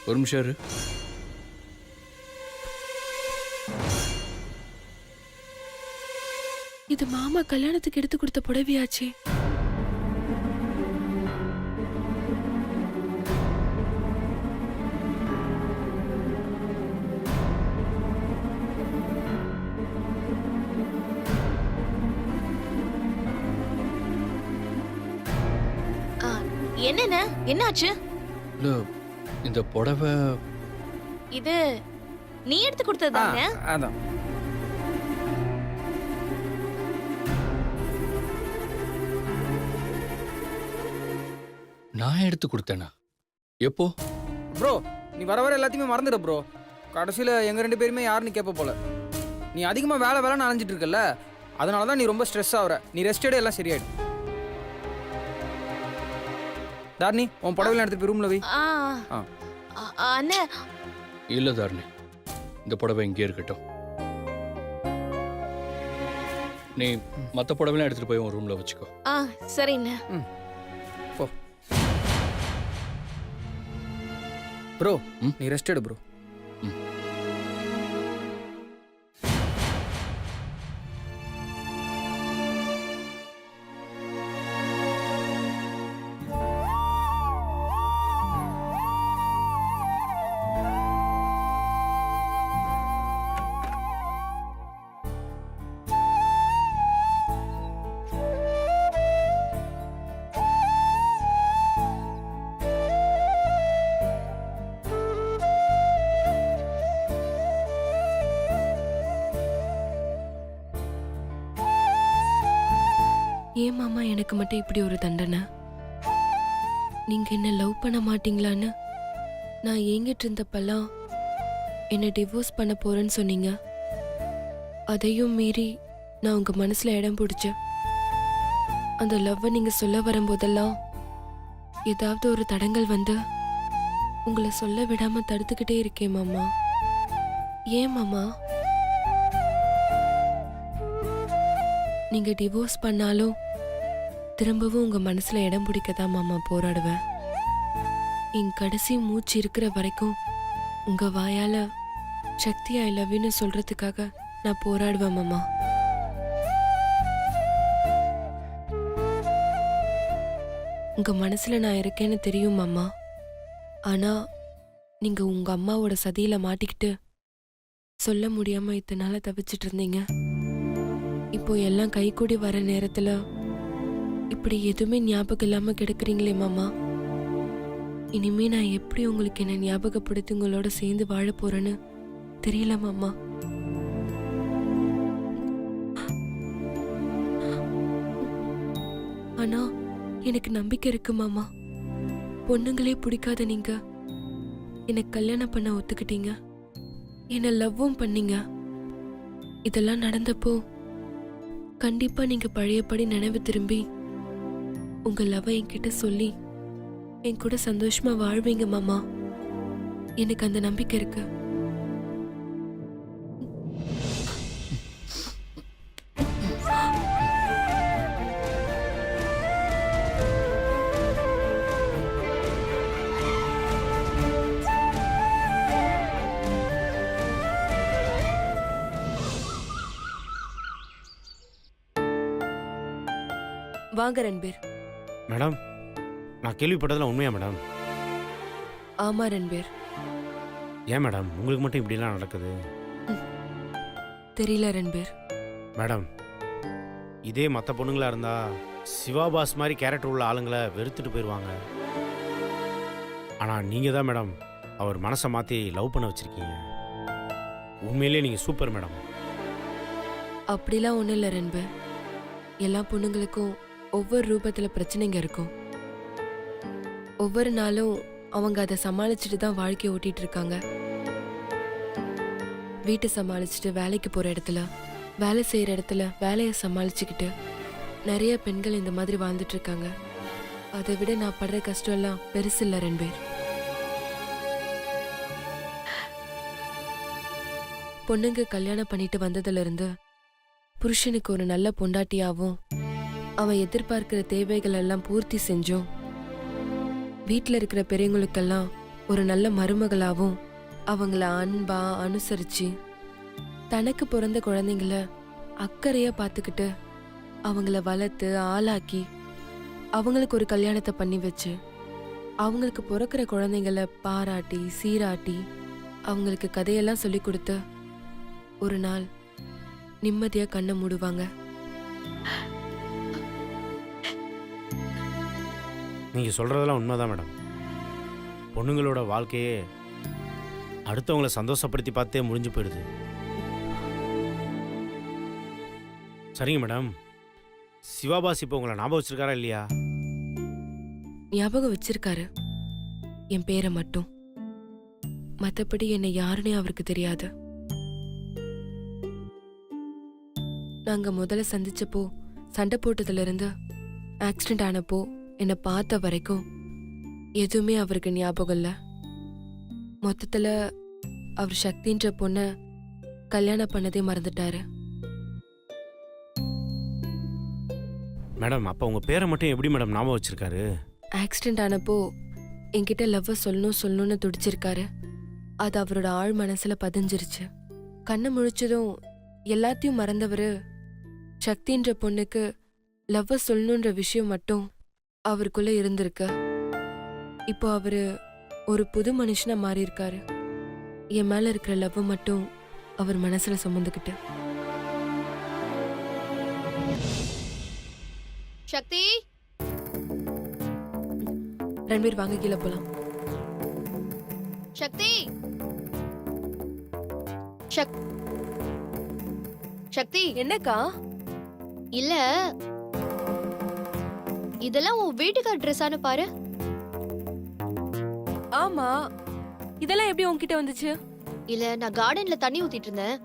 ஒரு நிமிஷம் இரு. இது மாமா கல்யாணத்துக்கு எடுத்து கொடுத்த புடவையாச்சே. என்னென்ன என்னாச்சு? இல்ல, இந்த புடவை இது நீ எடுத்து கொடுத்ததானே? அதான். நான் எடுத்து கொடுத்தேனா? எப்போ? ப்ரோ நீ வர வர எல்லாத்தையுமே மறந்துட ப்ரோ. கடைசியில் எங்கள் 2 பேருமே யாருன்னு கேட்ப போல. நீ அதிகமாக வேலைன்னு அலைஞ்சிட்டு இருக்கல, அதனால தான் நீ ரொம்ப ஸ்ட்ரெஸ் ஆகுற. நீ ரெஸ்ட் எடு, எல்லாம் சரியாயிடும். தார்னி உன் புடவைலாம் எடுத்துட்டு போய் ரூம்ல வை. அண்ணே இல்ல தாரணி, இந்த புடவை இங்கே இருக்கட்டும். நீ மற்ற புடவைலாம் எடுத்துட்டு போய் உன் ரூம்ல வச்சுக்கோ. சரிண்ணே. போ ப்ரோ, நீ ரெஸ்ட் எடு ப்ரோ. ஏன் மாமா எனக்கு மட்டும் இப்படி ஒரு தண்டனை? நீங்க என்ன லவ் பண்ண மாட்டீங்களான்னு நான் ஏங்கிட்டு இருந்தப்பெல்லாம் என்ன டிவோர்ஸ் பண்ண போறேன்னு சொன்னீங்க. அதையும் மீறி நான் உங்க மனசுல இடம் பிடிச்சேன். அந்த லவ்வை நீங்க சொல்ல வரும்போதெல்லாம் ஏதாவது ஒரு தடங்கள் வந்து உங்களை சொல்ல விடாம தடுத்துக்கிட்டே இருக்கேன் மாமா. ஏன் மாமா? நீங்க டிவோர்ஸ் பண்ணாலும் திரும்பவும் உங்க மனசுல இடம் பிடிக்கதான் மாமா போராடுவேன். என் கடைசி மூச்சு இருக்கிற வரைக்கும் உங்க வாயால சக்தி ஐ லவ் யூன்னு சொல்றதுக்காக நான் போராடுவேன் மாமா. உங்க மனசுல நான் இருக்கேன்னு தெரியும் மாமா. ஆனா நீங்க உங்க அம்மாவோட சதியில மாட்டிக்கிட்டு சொல்ல முடியாம இத்தனை நாளா தவிச்சிட்டு இருந்தீங்க. இப்போ எல்லாம் கைகூடி வர நேரத்துல இப்படி எதுவுமே ஞாபகம் இல்லாம கிடக்குறீங்களே மாமா. இனிமே நான் எப்படி உங்களுக்கு என்ன ஞாபகப்படுத்தி உங்களோட சேர்ந்து வாழ போறேன்னு தெரியல மாமா. ஆனா எனக்கு நம்பிக்கை இருக்கு மாமா. பொண்ணுங்களே பிடிக்காத நீங்க எனக்கு கல்யாணம் பண்ண ஒத்துக்கிட்டீங்க, என்ன லவ்வும் பண்ணீங்க. இதெல்லாம் நடந்தப்போ கண்டிப்பா நீங்க பழையபடி நினைவு திரும்பி உங்க லவ் என்கிட்ட சொல்லி என் கூட சந்தோஷமா வாழ்வீங்க மாமா. எனக்கு அந்த நம்பிக்கை இருக்கு. வாங்க ரன்பீர். மேடம், நான் கேள்விப்பட்டதெல்லாம் உண்மையா மேடம்? ஆமா ரன்பீர். ஏன் மேடம் உங்களுக்கு மட்டும் இப்படிலாம் நடக்குது? தெரியல ரன்பீர். மேடம், இதே மற்ற பொண்ணுங்களா இருந்தா சிவாபாஸ் மாதிரி கேரக்டர் உள்ள ஆளுங்களை வெறுத்துட்டு போயிடுவாங்க. ஆனால் நீங்கள் தான் மேடம் அவர் மனசை மாற்றி லவ் பண்ண வச்சுருக்கீங்க. உண்மையிலே நீங்கள் சூப்பர் மேடம். அப்படிலாம் ஒன்றும் இல்லை ரன்பீர். எல்லா பொண்ணுங்களுக்கும் ஒவ்வொரு ரூபத்தில் பிரச்சனைங்க இருக்கும். ஒவ்வொரு நாளும் அவங்க அதை சமாளிச்சுட்டு தான் வாழ்க்கையை ஓட்டிட்டு இருக்காங்க. வீட்டை சமாளிச்சுட்டு வேலைக்கு போகிற இடத்துல, வேலை செய்கிற இடத்துல வேலையை சமாளிச்சுக்கிட்டு நிறைய பெண்கள் இந்த மாதிரி வாழ்ந்துட்டு இருக்காங்க. அதை விட நான் படுற கஷ்டம் எல்லாம் பெருசு இல்லை ரன்பீர். பொண்ணுங்க கல்யாணம் பண்ணிட்டு வந்ததுல இருந்து புருஷனுக்கு ஒரு நல்ல பொண்டாட்டியாவும் அவன் எதிர்பார்க்கிற தேவைகள் எல்லாம் பூர்த்தி செஞ்சோம் வீட்டில் இருக்கிற பெரியவங்களுக்கெல்லாம் ஒரு நல்ல மருமகளாவும் அவங்கள அன்பா அனுசரிச்சு தனக்கு பிறந்த குழந்தைங்கள அக்கறையா பார்த்துக்கிட்டு அவங்கள வளர்த்து ஆளாக்கி அவங்களுக்கு ஒரு கல்யாணத்தை பண்ணி வச்சு அவங்களுக்கு பிறக்கிற குழந்தைங்கள பாராட்டி சீராட்டி அவங்களுக்கு கதையெல்லாம் சொல்லி கொடுத்து ஒரு நாள் நிம்மதியா கண்ணை மூடுவாங்க. நீங்கள் சொல்கிறதெல்லாம் உண்மைதான் மேடம். பொண்ணுங்களோட வாழ்க்கையே அடுத்தவங்களை சந்தோஷப்படுத்தி பார்த்தே முடிஞ்சு போயிடுது. சரிங்க மேடம், சிவாபாஸ் இப்போ உங்களை ஞாபகம் வச்சிருக்காரா இல்லையா? ஞாபகம் வச்சிருக்காரு, என் பேரை மட்டும். மத்தபடி என்னை யாருன்னே அவருக்கு தெரியாது. நாங்க முதல்ல சந்திச்சப்போ சண்டை போட்டதுல இருந்து ஆக்சிடென்ட் ஆனப்போ என்னை பார்த்த வரைக்கும் எதுவுமே அவருக்கு ஞாபகம் இல்லை. மொத்தத்துல அவர் சக்தின்ற பொண்ண கல்யாணம் பண்ணதே மறந்துட்டாரு. மேடம், அப்போ உங்கள் பேரை மட்டும் எப்படி மேடம் ஞாபகம் வச்சிருக்காரு? ஆக்சிடென்ட் ஆனப்போ என்கிட்ட லவ்வை சொல்லணும்னு துடிச்சிருக்காரு. அது அவரோட ஆழ் மனசுல பதிஞ்சிருச்சு. கண்ணை முழிச்சதும் எல்லாத்தையும் மறந்தவரு சக்தின்ற பொண்ணுக்கு லவ்வை சொல்லணுன்ற விஷயம் மட்டும் அவருக்குள்ள இருந்திருக்கு. இப்போ அவரு ஒரு புது மனுஷனா மாறி இருக்காரு. என் மேல இருக்கிற லவ்வை மட்டும் அவர் மனசுல சுமந்துக்கிட்டு. சக்தி, ரன்வீர் வாங்க கீழே போலாம். சக்தி, சக்தி. என்னக்கா? இல்ல, இதெல்லாம் உன் வீட்டுக்கார ட்ரெஸ்ஸானு பாரு. ஆமா, இதெல்லாம் எப்படி உன்கிட்ட வந்துச்சு? இல்ல, நான் கார்டன்ல தண்ணி ஊத்திட்டு இருந்தேன்.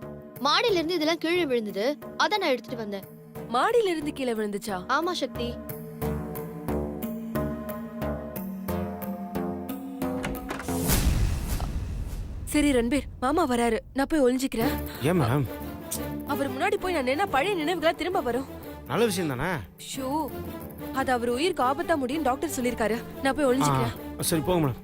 மாடியில இருந்து இதெல்லாம் கீழே விழுந்தது. அதான் நான் எடுத்துட்டு வந்தேன். மாடியில இருந்து கீழே விழுந்துச்சா? ஆமா சக்தி. சரி ரன்பீர், மாமா வராரு, நான் போய் ஒளிஞ்சிக்கிறேன். ஏன் மேடம்? அவர் முன்னாடி போய் நான் நின்னா பழைய நினைவுகளா திரும்ப வரும். நல்ல விஷயம் தானே. ஷோ, அது அவர் உயிருக்கு ஆபத்தா முடியும் டாக்டர் சொல்லிருக்காரு. நான் போய் ஒளிஞ்சிக்கிறேன். சரி போங்க மேடம்.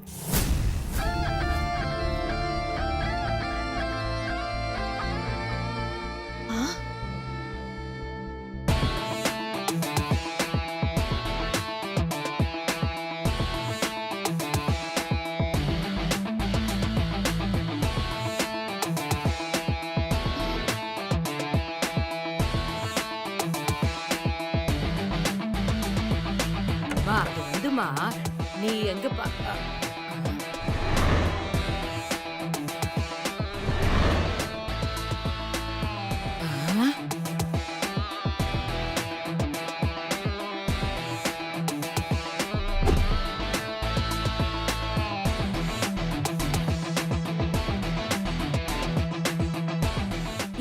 அது வந்துமா, நீ எங்க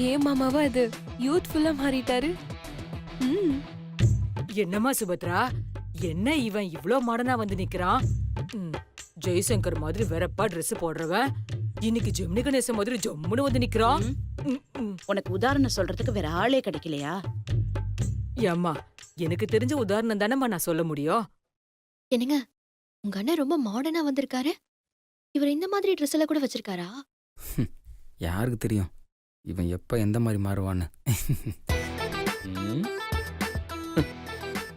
ஏன் மாமாவா அது யூத்ஃபுல்லா மாறிட்டாரு. என்னம்மா சுபத்ரா, என்ன இவன் இவ்ளோ மாடனா வந்து நிக்கிறான்? ஜெய்சங்கர் மாதிரி வெறப்பா Dress போடுறவன் இன்னைக்கு ஜெமினி கணேசன் மாதிரி ஜம்முன்னு வந்து நிக்கிறான். உனக்கு உதாரணம் சொல்றதுக்கு வேற ஆளே கிடைக்கலையா? ஏம்மா, எனக்கு தெரிஞ்ச உதாரணம் தானம்மா நான் சொல்ல முடியும். என்னங்க, உங்க அண்ணன் ரொம்ப மாடர்னா வந்திருக்காரு. இவர் இந்த மாதிரி ட்ரெஸ் எல்லாம் கூட வச்சிருக்காரா? யாருக்கு தெரியும் இவன் எப்ப எந்த மாதிரி மாறுவான்னு. ம்.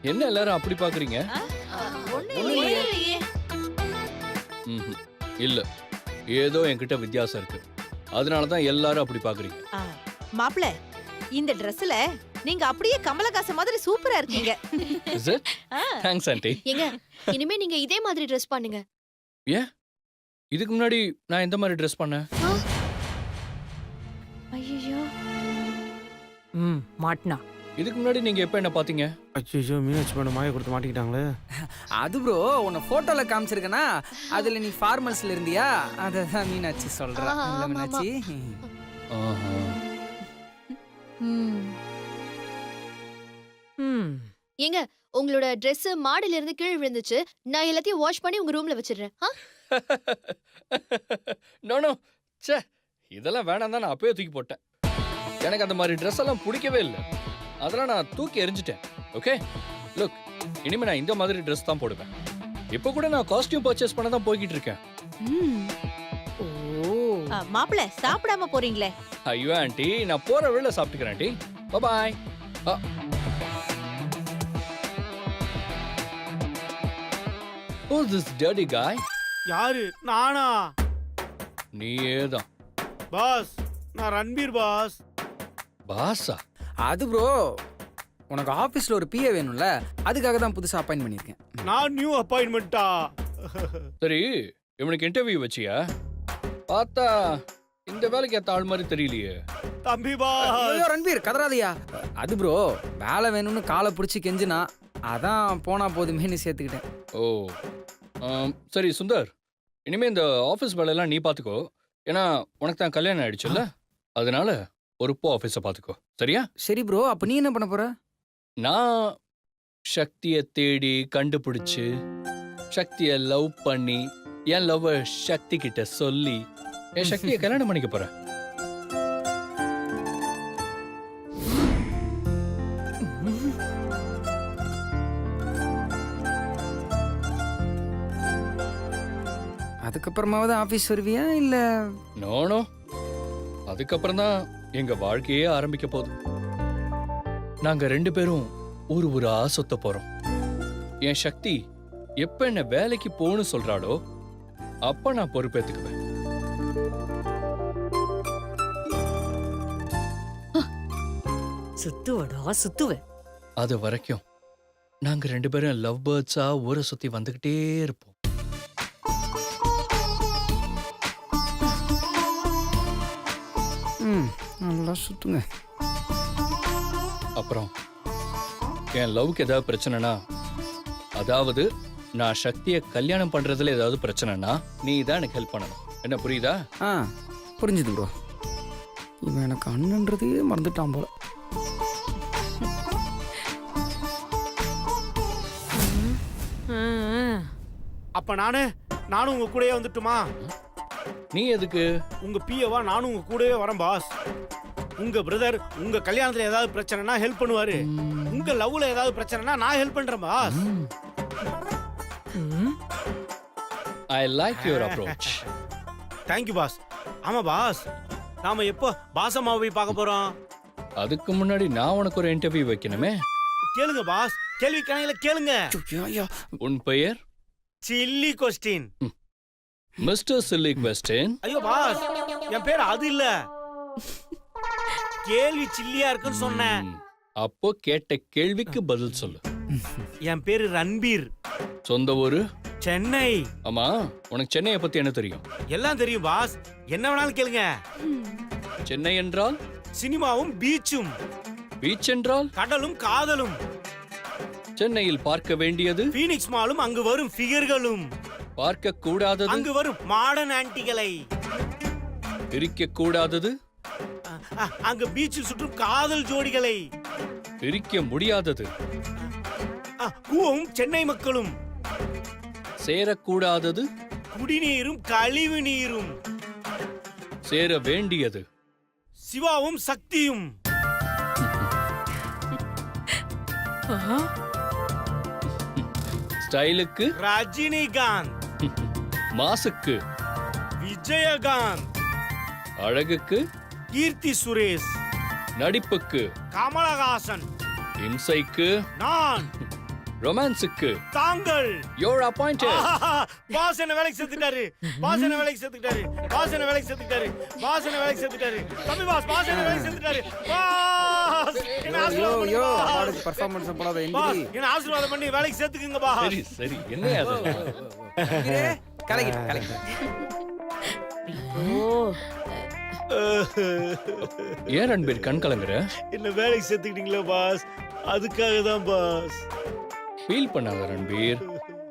என்ன எல்லாரும் அப்படி பாக்குறீங்க? ம்ஹும். இல்ல, ஏதோ என்கிட்ட வித்தியாசம் இருக்கு. அதனாலதான் எல்லாரும் அப்படி பாக்குறீங்க. மாப்ள, இந்த Dressல நீங்க அப்படியே கமலஹாசன் மாதிரி சூப்பரா இருக்கீங்க. Is it? Thanks, aunty. ஏங்க, இனிமே நீங்க இதே மாதிரி ட்ரெஸ் பண்ணுங்க. இதுக்கு முன்னாடி நான் எந்த மாதிரி ட்ரெஸ் பண்ணேன்? ஐயோ, மாட்னா. இதுக்கு முன்னாடி நீங்க எப்ப என்ன பாத்தீங்க? அச்சோ, மீனாட்சி மேடம் மாய கொடுத்து மாட்டிக்கிட்டாங்களே. அது ப்ரோ, உன்னை போட்டோல காமிச்சிருக்கனா, அதுல நீ ஃபார்மல்ஸ்ல இருந்தியா? அததான் மீனாட்சி சொல்றா. இல்ல மீனாட்சி. ஆஹா. ஏங்க, உங்களோட Dress மாடியில இருந்து கீழே விழுந்துச்சு. நான் எல்லாத்தையும் வாஷ் பண்ணி உங்க ரூம்ல வச்சிடுறேன். நோ நோ, ச்சே, இதெல்லாம் வேணாம் தான் நான் அப்பவே தூக்கி போட்டேன். எனக்கு அந்த மாதிரி ட்ரெஸ் எல்லாம் பிடிக்கவே இல்லை. அதெல்லாம் நான் தூக்கி எறிஞ்சிட்டேன். ஓகே, லுக், இனிமே நான் இந்த மாதிரி ட்ரெஸ் தான் போடுவேன். இப்போ கூட நான் காஸ்டியூம் பர்ச்சேஸ் பண்ண தான் போய்கிட்டு இருக்கேன். ம், ஓ மாப்பிள சாப்பிடாம போறீங்களே. ஐயோ ஆண்டி, நான் போற வழியில சாப்பிட்டுக்கிறேன் aunty. Bye. Who is this dirty guy? யாரு? நானா? நீயே தான். பாஸ், நான் ரன்பீர் பாஸ். பாஸா? அது ப்ரோ, உனக்கு ஆஃபீஸில் ஒரு பிஏ வேணும்ல, அதுக்காக தான் புதுசாக அப்பாயின் பண்ணியிருக்கேன். நான் நியூ அப்பாயின்மெண்ட்டா? சரி, இவனுக்கு இன்டர்வியூ வச்சியா? பார்த்தா இந்த வேலைக்கு ஏத்த ஆள் மாதிரி தெரியலையே. தம்பி பாஸ். ஐயோ ரன்பீர் கதறாதையா. அது ப்ரோ, வேலை வேணும்னு காலை பிடிச்சி கெஞ்சினா, அதான் போனா போதுமேன்னு சேர்த்துக்கிட்டேன். ஓ, சரி சுந்தர், இனிமே இந்த ஆஃபீஸ் வேலையெல்லாம் நீ பார்த்துக்கோ. ஏன்னா உனக்கு தான் கல்யாணம் ஆயிடுச்சுல்ல, அதனால பொறுப்போ ஆஃபீஸை பார்த்துக்கோ. சரியா? சரி ப்ரோ, அப்போ நீ என்ன பண்ண போற? நான் சக்தியை தேடி கண்டுபிடிச்சு சக்தியை லவ் பண்ணி என் லவ் சக்தி கிட்ட சொல்லி என் சக்தியை கல்யாணம் பண்ணிக்க போறேன். அதுக்கப்புறமாவது ஆஃபீஸ் வருவியா இல்ல? நோனோ, அதுக்கப்புறம் தான் எங்க வாழ்க்கையே ஆரம்பிக்க போகுது. நாங்க 2 பேரும் ஊரு ஊரா சுத்த போறோம். என் சக்தி எப்ப என்ன வேலைக்கு போன்னு சொல்றாளோ அப்ப நான் பொறுப்பேத்துக்குவேன். சுத்துவடா சுத்துவேன். அது வரைக்கும் நாங்க 2 பேரும் லவ் பேர்ட்ஸா ஊரை சுத்தி வந்துகிட்டே இருப்போம். நல்லா சுத்துங்க. அப்புறம் என் லவ்க்கு ஏதாவது பிரச்சனைனா, அதாவது நான் சக்தியை கல்யாணம் பண்றதுல ஏதாவது பிரச்சனைனா நீ தான் எனக்கு ஹெல்ப் பண்ணணும். என்ன புரியுதா? புரிஞ்சுது ப்ரோ. இவன் எனக்கு அண்ணன்றதையே மறந்துட்டான் போல. அப்ப நானும் உங்க கூடயே வந்துட்டுமா? நீ எதுக்கு? உங்க பிஏவா நானும் உங்க கூடவே வரேன் பாஸ். உங்க பிரதர் உங்க கல்யாணத்துல ஏதாவது பிரச்சனைனா ஹெல்ப் பண்ணுவாரு. உங்க லவ்ல ஏதாவது பிரச்சனைனா நான் ஹெல்ப் பண்றேன் boss. I like your approach. Thank you boss. ஆமா பாஸ், நாம எப்போ பாசம்மாவை போய் பார்க்க போறோம்? அதுக்கு முன்னாடி நான் உனக்கு ஒரு இன்டர்வியூ வைக்கணுமே. கேளுங்க பாஸ், கேள்வி கணையில கேளுங்க. உன் பெயர்? Chilli question. Mister chilli question. ஐயோ பாஸ், என் பேர் அது இல்ல. கேள்வி சில்லியா இருக்குன்னு சொன்னேன். அப்போ கேட்ட கேள்விக்கு பதில் சொல்லு. என் பேரு ரன்பீர். சொந்த ஊரு? சென்னை. ஆமா, உனக்கு சென்னையை பத்தி என்ன தெரியும்? எல்லாம் தெரியும் பாஸ், என்ன வேணாலும் கேளுங்க. சென்னை என்றால் சினிமாவும் பீச்சும். பீச் என்றால் கடலும் காதலும். சென்னையில் பார்க்க வேண்டியது பீனிக்ஸ் மாலும் அங்கு வரும் ஃபிகர்களும். பார்க்க கூடாதது அங்கு வரும் மாடர்ன் ஆன்டிகளை. பிரிக்க கூடாதது அங்கு பீச்சில் சுற்றும் காதல் ஜோடிகளை. பிரிக்க முடியாதது கூவும் சென்னை மக்களும். சேரக்கூடாதது குடிநீரும் கழிவு நீரும். சேர வேண்டியது சிவாவும் சக்தியும். ஸ்டைலுக்கு ரஜினிகாந்த். மாசுக்கு விஜயகாந்த். அழகுக்கு கீர்த்தி சுரேஷ். நடிப்புக்கு கமலஹாசன். இம்சைக்கு நான். ரொமான்ஸுக்கு தாங்கள். Your appointed. பாஸ் என்ன வேலைக்கு சேர்த்துட்டாரு. பாஸ் என்ன வேலைக்கு சேர்த்துட்டாரு. பாஸ் என்ன வேலைக்கு சேர்த்துட்டாரு. பாஸ் என்ன வேலைக்கு சேர்த்துட்டாரு. தம்பி பாஸ், பாஸ் என்ன வேலைக்கு சேர்த்துட்டாரு. பாஸ் என்ன ஆசீர்வாதம் பெர்ஃபார்மன்ஸ் போடாத பாஸ், எந்திரி. என்ன ஆசீர்வாதம் பண்ணி வேலைக்கு சேர்த்துக்குங்க பாஸ். சரி சரி, என்ன அது? கலக்கிட்டு ஏன் ரன்பீர் கண் கலங்குற? என்ன வேலைக்கு சேர்த்துக்கிட்டீங்களா பாஸ், அதுக்காக தான் பாஸ். ஃபீல் பண்ணாத ரன்பீர்,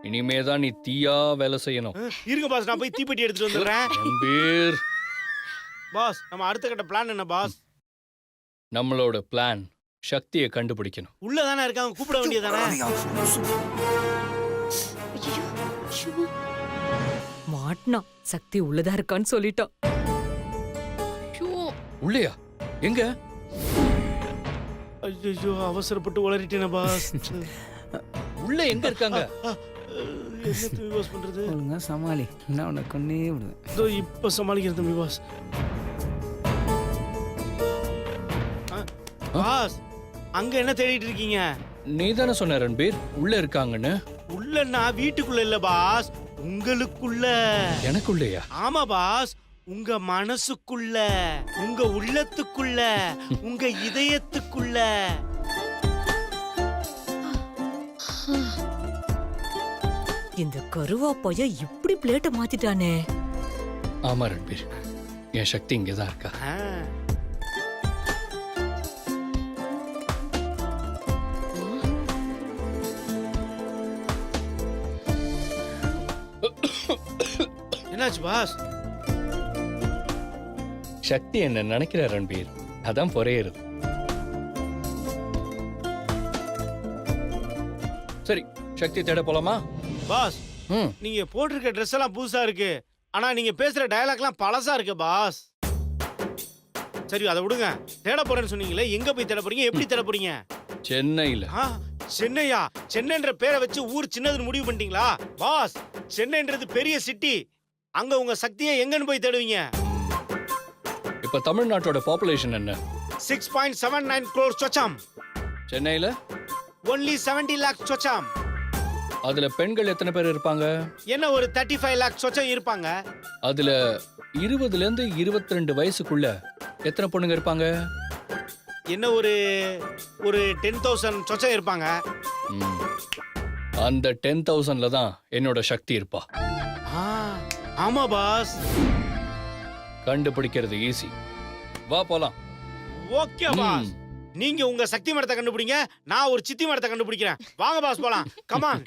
இனிமே தான் நீ தீயா வேலை செய்யணும். இருங்க பாஸ், நான் போய் தீப்பெட்டி எடுத்துட்டு வந்துடுறேன். ரன்பீர், பாஸ் நம்ம அடுத்த கட்ட பிளான் என்ன பாஸ்? நம்மளோட பிளான் சக்தியை கண்டுபிடிக்கணும். உள்ளதானே இருக்காங்க, கூப்பிட வேண்டியதானே? மாட்டினா சக்தி உள்ளதா இருக்கான்னு சொல்லிட்டான். உள்ளையா? எங்க? ஐயோ, அவசரப்பட்டு உளறிட்டேனே பாஸ். உள்ள எங்க இருக்காங்க? என்ன தம்பி பாஸ் பண்றது? ஒழுங்கா சமாளி, நான் உன்னை கொன்னே விடுவேன். இதோ இப்ப சமாளிக்கிறேன் தம்பி பாஸ். பாஸ், அங்க என்ன தேடிட்டு இருக்கீங்க? நீ தானே சொன்ன ரன்பீர் உள்ள இருக்காங்கன்னு. உள்ளன்னா வீட்டுக்குள்ள இல்ல பாஸ், உங்களுக்குள்ள. எனக்குள்ளேயா? ஆமா பாஸ், உங்க மனசுக்குள்ள, உங்க உள்ளத்துக்குள்ள, உங்க இதயத்துக்குள்ள. இந்த கருவா பையன் இப்படி பிளேட்ட மாத்திட்டானே. ஆமா ரன்பீர், என் சக்தி இங்கதான் இருக்கா. ஆ. என்னாச்சு பாஸ்? சக்தி என்ன நினைக்கிற ரன்பீர், அதான் பொறையிறது. சரி, சக்தி தேட போலாமா? பாஸ், ம், நீங்க போட்டிருக்க ட்ரெஸ் எல்லாம் புதுசா இருக்கு, ஆனா நீங்க பேசுற டயலாக்லாம் பழசா இருக்கு பாஸ். சரி அதை விடுங்க, தேட போறேன்னு சொன்னீங்களே, எங்க போய் தேட போறீங்க, எப்படி தேட போறீங்க? சென்னையில. ஆ, சென்னையா? சென்னைன்ற பேரை வச்சு ஊர் சின்னதுன்னு முடிவு பண்ணிட்டீங்களா பாஸ்? சென்னைன்றது பெரிய சிட்டி, அங்க உங்க சக்தியை எங்கன்னு போய் தேடுவீங்க? இப்ப தமிழ்நாட்டோட பாப்புலேஷன் என்ன? 6.79 crore சொச்சம். சென்னையில only 70 lakh சொச்சம். அதுல பெண்கள் எத்தனை பேர் இருப்பாங்க? என்ன ஒரு 35 lakh சொச்சம் இருப்பாங்க. அதுல 20ல இருந்து 22 வயசுக்குள்ள எத்தனை பொண்ணுங்க இருப்பாங்க? என்ன ஒரு 10,000 சொச்சம் இருப்பாங்க. ம், அந்த 10,000ல தான் என்னோட சக்தி இருப்பா. ஆ, ஆமா பாஸ். கண்டுபிடிக்கிறது ஈஸி, வா போலாம். ஓகே பாஸ், நீங்க உங்க சக்தி மரத்தை கண்டுபிடிங்க, நான் ஒரு சித்தி மரத்தை கண்டுபிடிக்கிறேன். வாங்க பாஸ் போலாம், கமான்.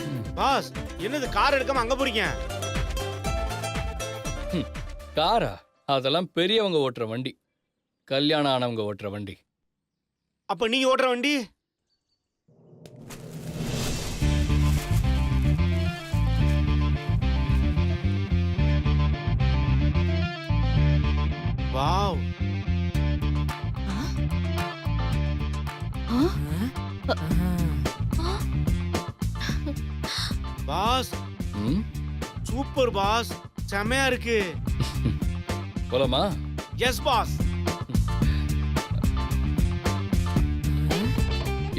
ம், பாஸ், என்னது கார் எடுக்காம அங்க போறீங்க? காரா? அதெல்லாம் பெரியவங்க ஓட்டுற வண்டி, கல்யாணம் ஆனவங்க ஓட்டுற வண்டி. அப்ப நீங்க ஓட்டுற வண்டி? வாவ். பாஸ், ம், சூப்பர் பாஸ், செமையா இருக்கு. போலாமா? Yes boss.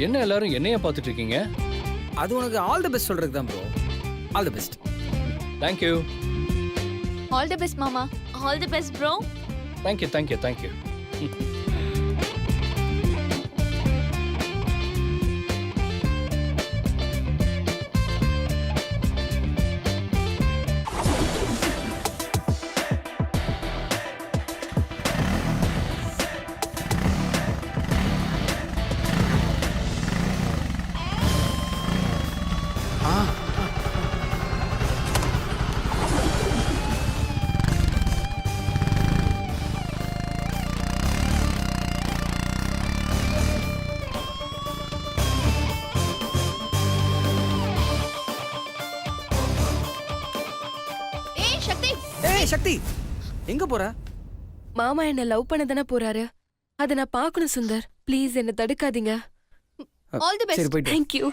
என்ன எல்லாரும் என்னைய பார்த்துட்டு இருக்கீங்க? அது உனக்கு ஆல் தி பெஸ்ட் சொல்றதுக்கு தான் bro. All the best. Thank you. All the best மாமா. All the best bro. Thank you thank you thank you. ஏய் சக்தி, ஏய் சக்தி, எங்க போற? மாமா என்ன லவ் பண்ண தானே போறாரு, அதை நான் பார்க்கணும் சுந்தர். ப்ளீஸ் என்ன தடுக்காதீங்க. ஆல் தி சரி பெஸ்ட். போயிட்டு. தேங்க்யூ.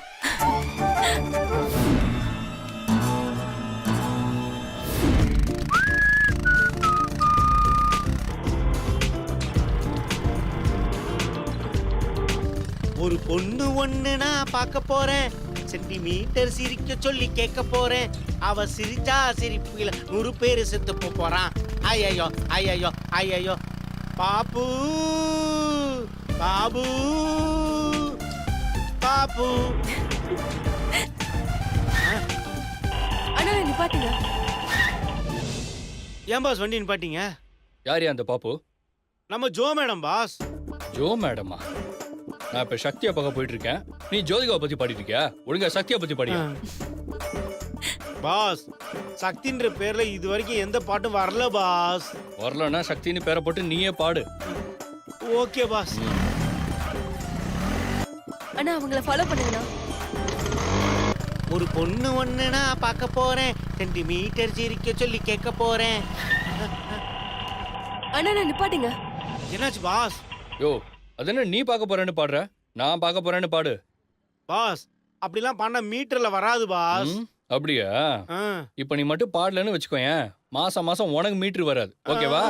ஒரு பொண்ணு ஒண்ணு நான் பார்க்க போறேன், சென்டிமீட்டர் சிரிக்க சொல்லி கேட்க போறேன். அவ சிரிச்சா சிரிப்புல 100 பேரு செத்து போறான். ஐயோ ஐயோ ஐயோ. பாப்பு பாபு பாப்பு. அண்ணா நிப்பாட்டுங்க. ஏன் பாஸ் வண்டி நிப்பாட்டீங்க? யார் அந்த பாப்பு? நம்ம ஜோ மேடம் பாஸ். ஜோ மேடமா? நான் இப்ப சக்தியை பார்க்க போயிட்டு இருக்கேன், நீ ஜோதிகாவை பத்தி பாடிட்டு இருக்கியா? ஒழுங்கா சக்தியை பத்தி பாடியா? பாஸ், சக்தின்ற பேர்ல இது வரைக்கும் எந்த பாட்டும் வரல பாஸ். வரலன்னா சக்தின்னு பேரை போட்டு நீயே பாடு. Okay pass. அண்ணா அவங்கள ஃபாலோ பண்ணுங்கண்ணா. ஒரு பொண்ணு ஒண்ணு நான் பார்க்க போறேன் சென்டிமீட்டர் சிரிக்க சொல்லி கேட்க போறேன். அண்ணா நான் நிப்பாட்டுங்க. என்னாச்சு பாஸ்? யோ அது என்ன நீ பார்க்க போறேன்னு பாடுற, நான் பார்க்க போறேன்னு பாடு. பாஸ் அப்படிலாம் பண்ண மீட்டர்ல வராது பாஸ். ம், அப்படியா? ஆ. இப்ப நீ மட்டும் பாடலன்னு வச்சுக்கோயேன், மாசம் மாசம் உனக்கு மீட்டர் வராது. ஓகேவா?